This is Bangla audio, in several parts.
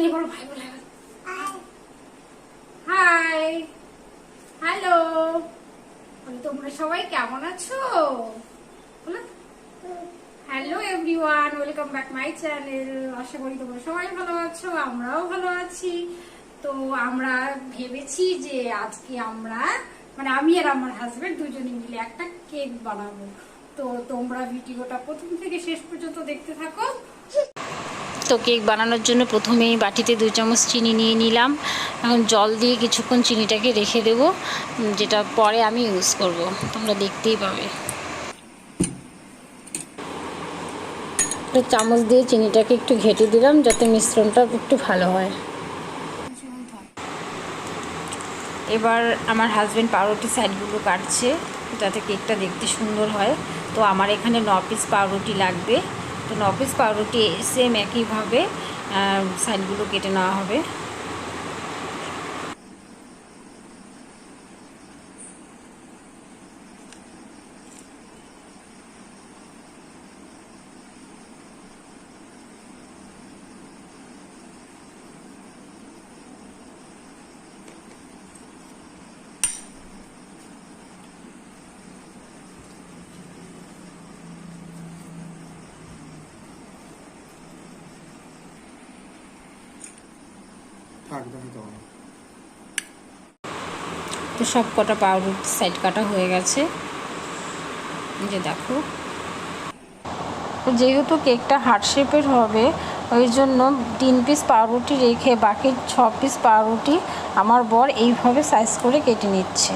নেই বলো, ভাই বলে হাই, হ্যালো, তোমরা সবাই কেমন আছো? বলো hello everyone, welcome back my channel. আশা করি তোমরা সবাই ভালো আছো, আমরাও ভালো আছি। তো আমরা ভেবেছি যে আজকে আমরা মানে আমি আর আমার হাজবেন্ড দুজনে মিলে একটা কেক বানাবো। তো তোমরা ভিডিওটা প্রথম থেকে শেষ পর্যন্ত দেখতে থাকো। তো কেক বানানোর জন্য প্রথমেই বাটিতে 2 চামচ চিনি নিয়ে নিলাম। এখন জল দিয়ে কিছুক্ষণ চিনিটাকে রেখে দেব, যেটা পরে আমি ইউজ করব, তোমরা দেখতেই পাবে। চামচ দিয়ে চিনিটাকে একটু ঘেটে দিলাম যাতে মিশ্রণটা একটু ভালো হয়। এবার আমার হাজব্যান্ড পাউরুটি সাইডগুলো কাটছে যাতে কেকটা দেখতে সুন্দর হয়। তো আমার এখানে 9 পিস পাউরুটি লাগবে। তো 9 পিস পাউরুটি সেম একইভাবে সাইডগুলো কেটে নেওয়া হবে। তো সব কটা পাউরুটি সাইড কাটা হয়ে গেছে, যে দেখো। যেহেতু কেকটা হার্ট শেপের হবে, ওই জন্য 3 পিস পাউরুটি রেখে বাকি 6 পিস পাউরুটি আমার বর এইভাবে সাইজ করে কেটে নিচ্ছে।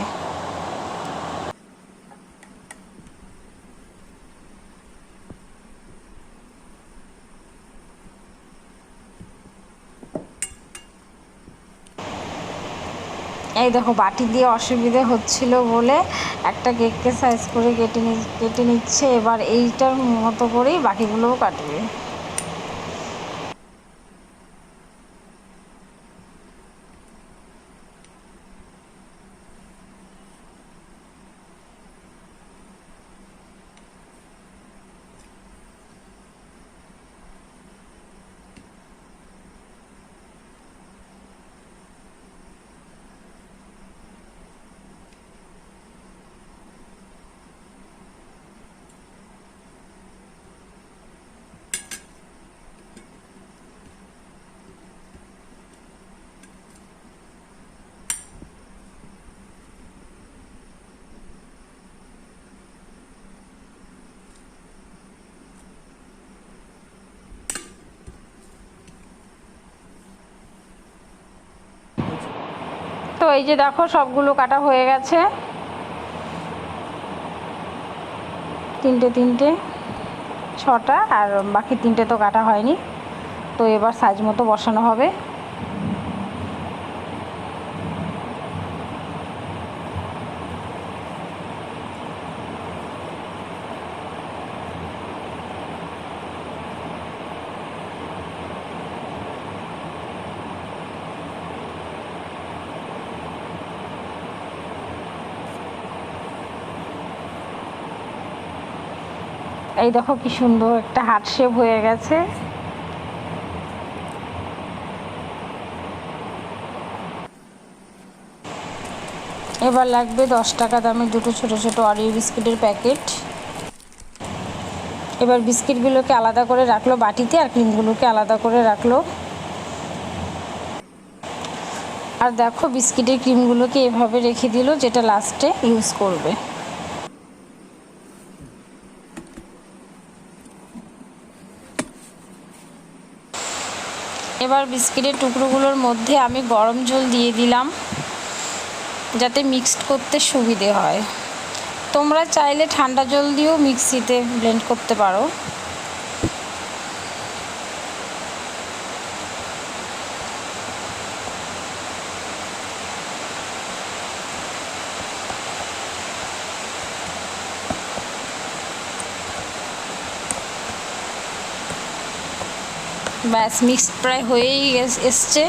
এই দেখো, বাটি দিয়ে অসুবিধে হচ্ছিল বলে একটা কেককে সাইজ করে কেটে নিচ্ছে। এবার এইটার মতো করেই বাকিগুলোও কাটবে। তো এই যে দেখো, সবগুলো কাটা হয়ে গেছে, 3টে 6টা, আর বাকি 3টে তো কাটা হয়নি। তো এবার সাইজ মতো বসানো হবে। এই দেখো কি সুন্দর একটা হার্ট শেপ হয়ে গেছে। এবার লাগবে 10 টাকা দামের 2টো ছোট ছোট অরিও বিস্কিটের প্যাকেট। এবার বিস্কিটগুলোকে আলাদা করে রাখলো বাটিতে, আর ক্রিমগুলোকে আলাদা করে রাখলো। আর দেখো, বিস্কিটের ক্রিমগুলোকে এভাবে রেখে দিল, যেটা লাস্টে ইউজ করবে। এবার বিস্কিটের টুকরোগুলোর মধ্যে আমি গরম জল দিয়ে দিলাম যাতে মিক্সড করতে সুবিধে হয়। তোমরা চাইলে ঠান্ডা জল দিয়েও মিক্সিতে ব্লেন্ড করতে পারো। ব্যাস, মিক্সড প্রায় হয়েই এসছে।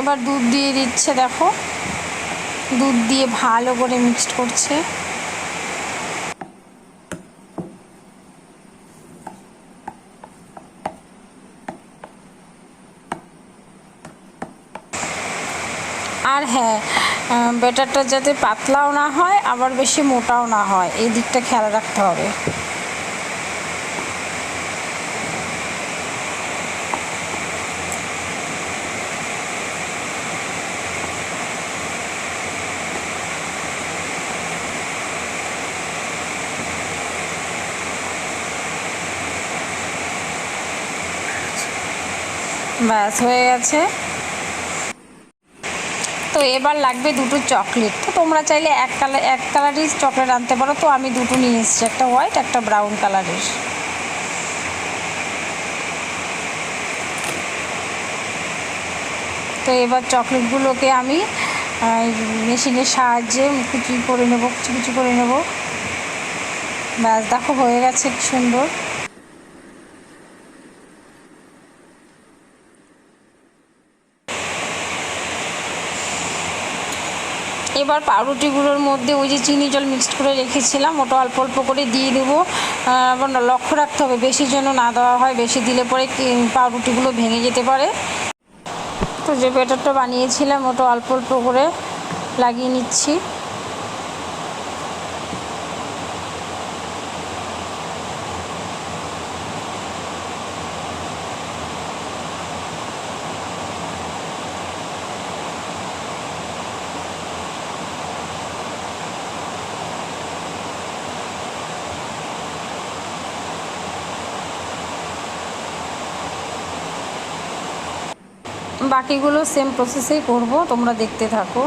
এবার দুধ দিয়ে দিচ্ছে, দেখো দুধ দিয়ে ভালো করে মিক্সড করছে। আর হ্যাঁ, ব্যাটারটা যাতে পাতলাও না হয় আবার বেশি মোটাও না হয়, এই দিকটা খেয়াল রাখতে হবে। ব্যাস হয়ে গেছে। তো এবার লাগবে দুটো চকলেট। তো তোমরা চাইলে এক কালারই চকলেট আনতে পারো, তো আমি দুটো নিয়ে এসেছি, একটা হোয়াইট একটা ব্রাউন কালারের। তো এবার চকলেটগুলোকে আমি মেশিনের সাহায্যে কুচি করে নেব, কুচি কুচি করে নেব। ব্যাস দেখো হয়ে গেছে কি সুন্দর। এবার পাউরুটিগুলোর মধ্যে ওই যে চিনি জল মিক্সড করে রেখেছিলাম ওটা অল্প অল্প করে দিয়ে দেবো। আবার লক্ষ্য রাখতে হবে বেশি যেন না দেওয়া হয়, বেশি দিলে পরে পাউরুটিগুলো ভেঙে যেতে পারে। তো যে ব্যাটারটা বানিয়েছিলাম ওটা অল্প অল্প করে লাগিয়ে নিচ্ছি। বাকিগুলো সেম প্রসেসেই করব, তোমরা দেখতে থাকো।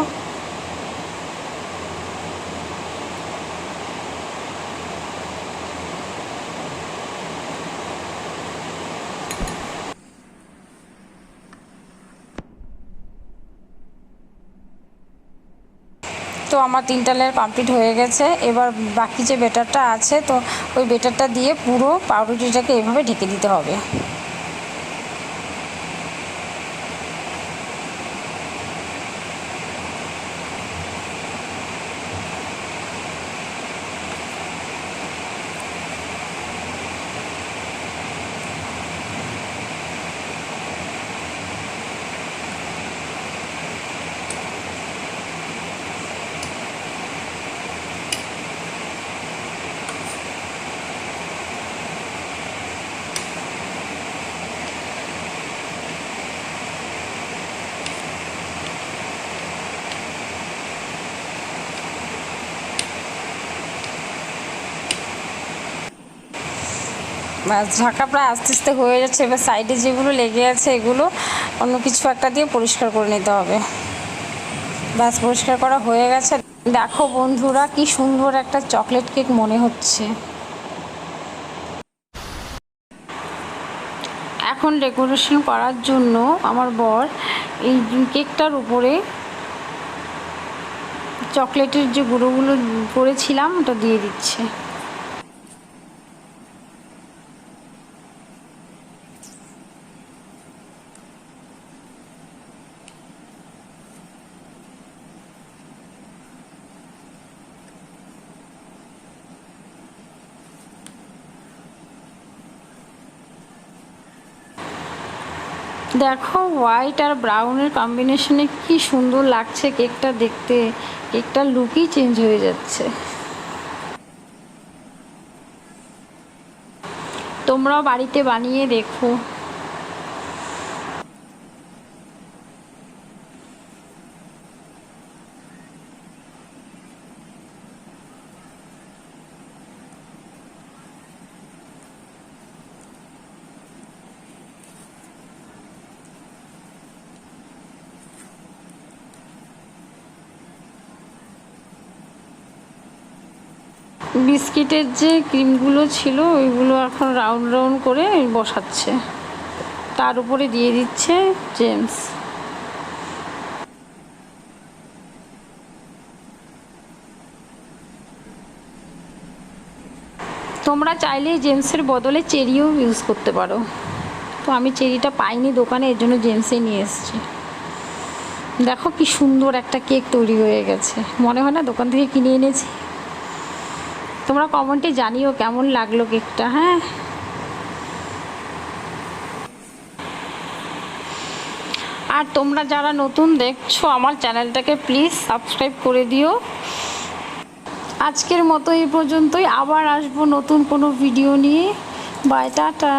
তো আমার 3টা লেয়ার কমপ্লিট হয়ে গেছে। এবার বাকি যে ব্যাটারটা আছে তো ওই ব্যাটারটা দিয়ে পুরো পাউরুটিটাকে এভাবে ঢেকে দিতে হবে। ঝাঁকা প্রায় আস্তে আস্তে হয়ে যাচ্ছে। এবার সাইডে যেগুলো লেগে আছে এগুলো অন্য কিছু একটা দিয়ে পরিষ্কার করে নিতে হবে। ব্যাস পরিষ্কার করা হয়ে গেছে। দেখো বন্ধুরা কি সুন্দর একটা চকলেট কেক মনে হচ্ছে। এখন ডেকোরেশন করার জন্য আমার বর এই কেকটার উপরে চকলেটের যে গুঁড়োগুলো করেছিলাম ওটা দিয়ে দিচ্ছে। দেখো হোয়াইট আর ব্রাউনের কম্বিনেশনে কি সুন্দর লাগছে কেকটা দেখতে। কেকটার লুকই চেঞ্জ হয়ে যাচ্ছে। তোমরাও বাড়িতে বানিয়ে দেখো। বিস্কিটের যে ক্রিমগুলো ছিল ওইগুলো এখন রাউন্ড রাউন্ড করে বসাচ্ছে, তার উপরে দিয়ে দিচ্ছে জেমস। তোমরা চাইলে জেমসের বদলে চেরিও ইউজ করতে পারো। তো আমি চেরিটা পাইনি দোকানে, এর জন্য জেমসে নিয়ে এসেছি। দেখো কি সুন্দর একটা কেক তৈরি হয়ে গেছে, মনে হয় না দোকান থেকে কিনে এনেছি। তোমরা কমেন্টে জানিও কেমন লাগলো কেকটা। হ্যাঁ, আর তোমরা যারা নতুন দেখছো আমার চ্যানেলটাকে প্লিজ সাবস্ক্রাইব করে দিও। আজকের মতো এই পর্যন্তই, আবার আসবো নতুন কোনো ভিডিও নিয়ে। Bye, tata.